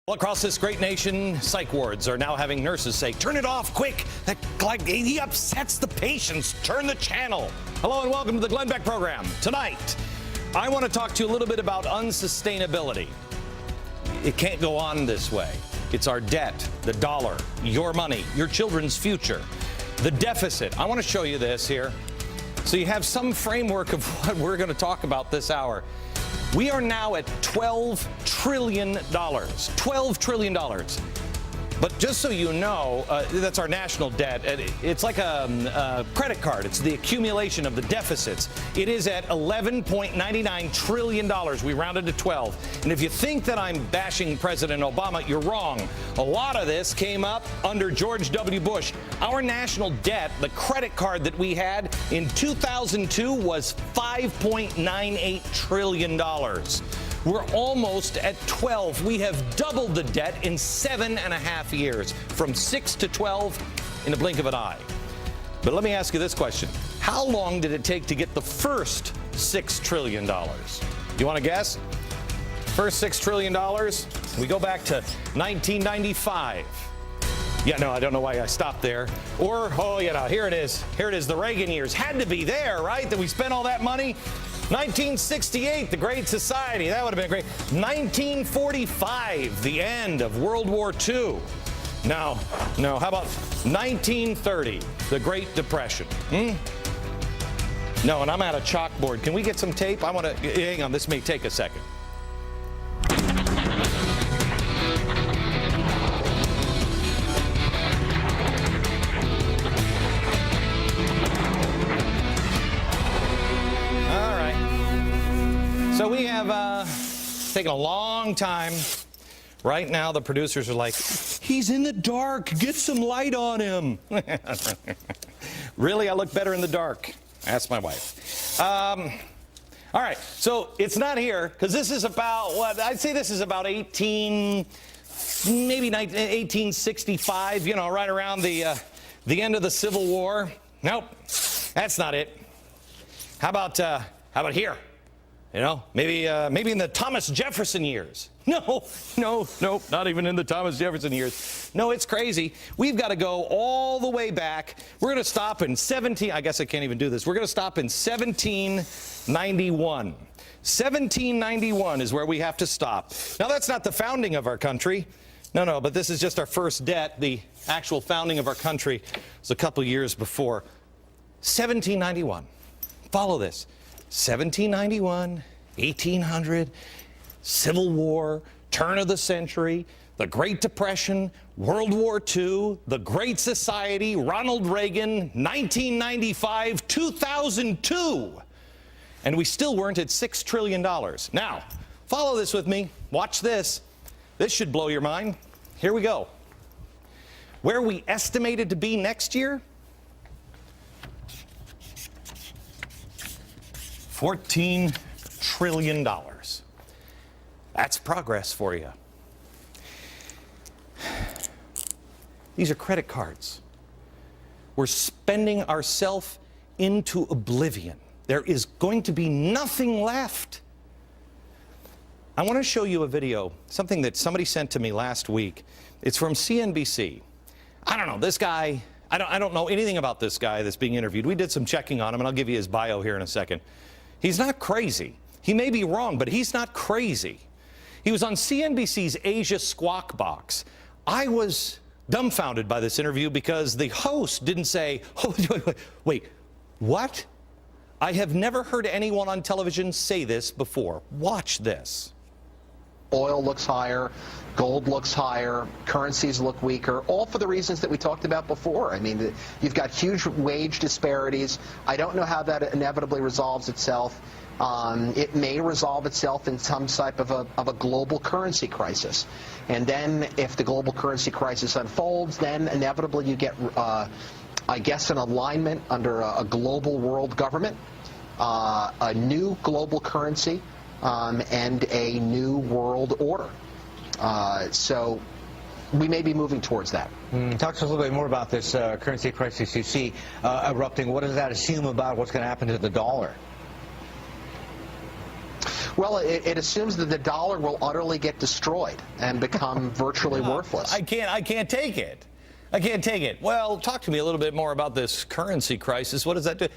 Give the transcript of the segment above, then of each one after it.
Well, across this great nation, psych wards are now having nurses say, "Turn it off, quick. He upsets the patients. Turn the channel." Hello and welcome to the Glenn Beck program. Tonight, I want to talk to you a little bit about unsustainability. It can't go on this way. It's our debt, the dollar, your money, your children's future, the deficit. I want to show you this here so you have some framework of what we're going to talk about this hour. We are now at $12 trillion. $12 trillion. But just so you know, that's our national debt. It's like a credit card. It's the accumulation of the deficits. It is at $11.99 trillion. We rounded to 12. And if you think that I'm bashing President Obama, you're wrong. A lot of this came up under George W. Bush. Our national debt, the credit card that we had in 2002 was $5.98 trillion. We're almost at 12. We have doubled the debt in 7.5 years, from 6 to 12 in the blink of an eye. But let me ask you this question. How long did it take to get the first $6 trillion? You want to guess? First $6 trillion, we go back to 1995. Yeah, no, I don't know why I stopped there. Or, oh, you know, here it is. Here it is, the Reagan years. Had to be there, right, that we spent all that money? 1968, the Great Society. That would have been great. 1945, the end of World War II. No, how about 1930, the Great Depression? No, and I'm out of chalkboard. Can we get some tape? I want to, hang on, this may take a second. So we have taken a long time. Right now, the producers are like, "He's in the dark. Get some light on him." Really, I look better in the dark. Ask my wife. All right, so it's not here because this is about what I'd say. This is about 1865. You know, right around the end of the Civil War. Nope, that's not it. How about here? You know, maybe in the Thomas Jefferson years. No, not even in the Thomas Jefferson years. No, it's crazy. We've got to go all the way back. We're going to stop in I guess I can't even do this. We're going to stop in 1791. 1791 is where we have to stop. Now, that's not the founding of our country. No, but this is just our first debt. The actual founding of our country was a couple years before. 1791. Follow this. 1791, 1800, Civil War, turn of the century, the Great Depression, World War II, the Great Society, Ronald Reagan, 1995, 2002. And we still weren't at $6 trillion. Now, follow this with me. Watch this. This should blow your mind. Here we go. Where we estimated to be next year? $14 trillion. That's progress for you. These are credit cards. We're spending ourselves into oblivion. There is going to be nothing left. I want to show you a video, something that somebody sent to me last week. It's from CNBC. I don't know, this guy, I don't know anything about this guy that's being interviewed. We did some checking on him, and I'll give you his bio here in a second. He's not crazy. He may be wrong, but he's not crazy. He was on CNBC's Asia Squawk Box. I was dumbfounded by this interview because the host didn't say, "Oh, wait, what? I have never heard anyone on television say this before. Watch this." Oil looks higher, gold looks higher, currencies look weaker, all for the reasons that we talked about before. I mean, you've got huge wage disparities. I don't know how that inevitably resolves itself. It may resolve itself in some type of a global currency crisis. And then if the global currency crisis unfolds, then inevitably you get, I guess, an alignment under a global world government, a new global currency, and a new world order. So we may be moving towards that. Talk to us a little bit more about this currency crisis you see erupting. What does that assume about what's going to happen to the dollar? Well, it assumes that the dollar will utterly get destroyed and become virtually worthless. I can't take it. I can't take it. Well, talk to me a little bit more about this currency crisis. What does that do?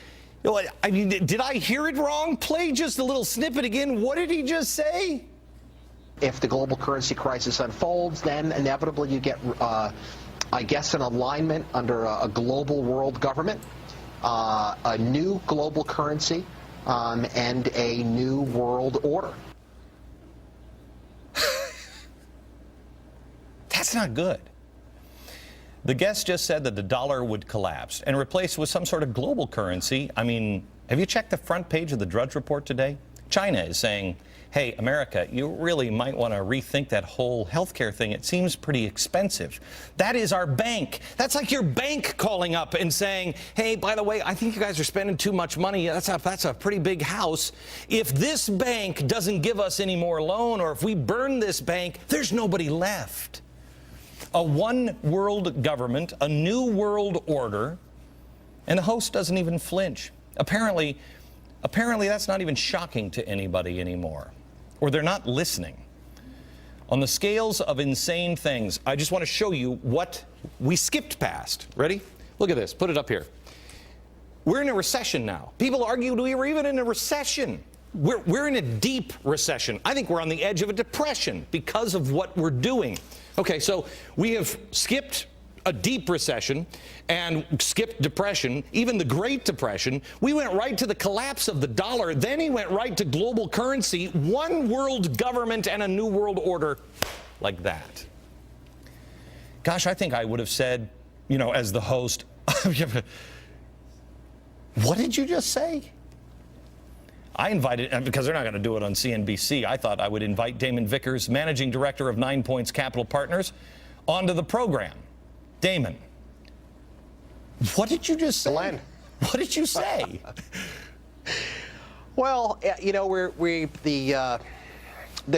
You know, I mean, did I hear it wrong? Play just a little snippet again. What did he just say? If the global currency crisis unfolds, then inevitably you get, I guess, an alignment under a global world government, a new global currency, and a new world order. That's not good. The guest just said that the dollar would collapse and replaced with some sort of global currency. I mean, have you checked the front page of the Drudge Report today? China is saying, hey, America, you really might want to rethink that whole healthcare thing. It seems pretty expensive. That is our bank. That's like your bank calling up and saying, hey, by the way, I think you guys are spending too much money. That's a pretty big house. If this bank doesn't give us any more loan, or if we burn this bank, there's nobody left. A one world government, a new world order, and the host doesn't even flinch. Apparently that's not even shocking to anybody anymore, or they're not listening. On the scales of insane things, I just want to show you what we skipped past. Ready? Look at this. Put it up here. We're in a recession now. People argue we were even in a recession. We're in a deep recession. I think we're on the edge of a depression because of what we're doing. Okay, so we have skipped a deep recession and skipped depression, even the Great Depression. We went right to the collapse of the dollar. Then he went right to global currency, one world government, and a new world order like that. Gosh, I think I would have said, you know, as the host, what did you just say? I invited, because they're not going to do it on CNBC, I thought I would invite Damon Vickers, managing director of 9 Points Capital Partners, onto the program. Damon, what did you just say? Glenn. What did you say? Well, you know, the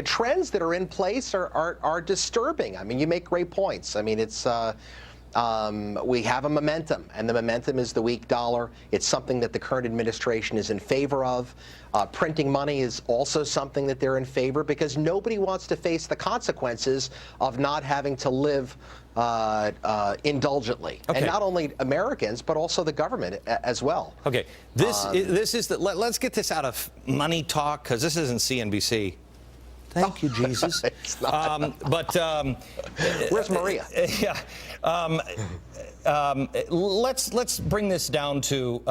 trends that are in place are disturbing. I mean, you make great points. I mean, it's we have a momentum, and the momentum is the weak dollar. It's something that the current administration is in favor of. Printing money is also something that they're in favor, because nobody wants to face the consequences of not having to live indulgently. Okay. And not only Americans, but also the government as well. Okay, this is the, let's get this out of money talk, because this isn't CNBC. Thank you, Jesus. Where's Maria? Yeah. Let's bring this down to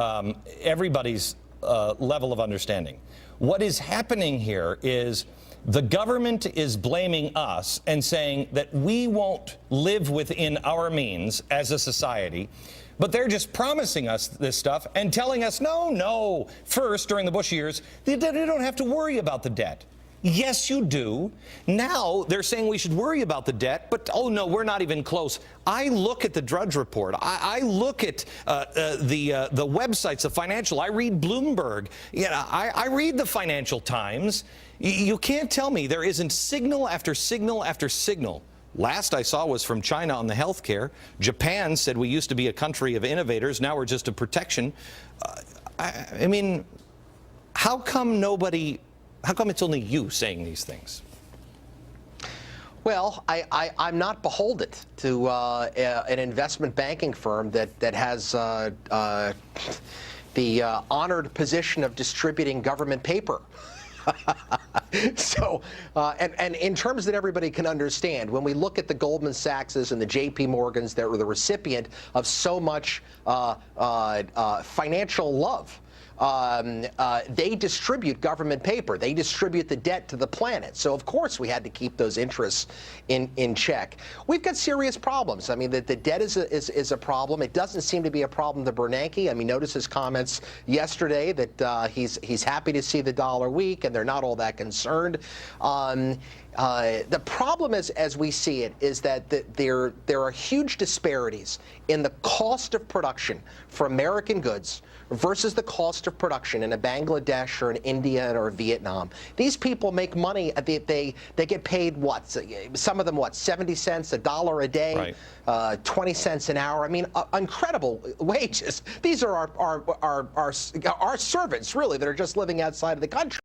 everybody's level of understanding. What is happening here is the government is blaming us and saying that we won't live within our means as a society, but they're just promising us this stuff and telling us, no. First, during the Bush years, they don't have to worry about the debt. Yes, you do. Now they're saying we should worry about the debt, but oh no, we're not even close. I look at the Drudge Report. I look at the websites, the financial. I read Bloomberg. I read the Financial Times. You can't tell me there isn't signal after signal after signal. Last I saw was from China on the healthcare. Japan said we used to be a country of innovators. Now we're just a protection. I mean, how come it's only you saying these things? Well, I'm not beholden to an investment banking firm that has the honored position of distributing government paper. So, and in terms that everybody can understand, when we look at the Goldman Sachs's and the JP Morgans that were the recipient of so much financial love, they distribute government paper. They distribute the debt to the planet. So, of course, we had to keep those interests in check. We've got serious problems. I mean, the debt is a problem. It doesn't seem to be a problem to Bernanke. I mean, notice his comments yesterday that he's happy to see the dollar weak, and they're not all that concerned. The problem as we see it is that there are huge disparities in the cost of production for American goods versus the cost of production in a Bangladesh or an India or Vietnam. These people make money. They get paid what? Some of them what? 70 cents, $1 a day, right. 20 cents an hour. I mean, incredible wages. These are our servants, really, that are just living outside of the country.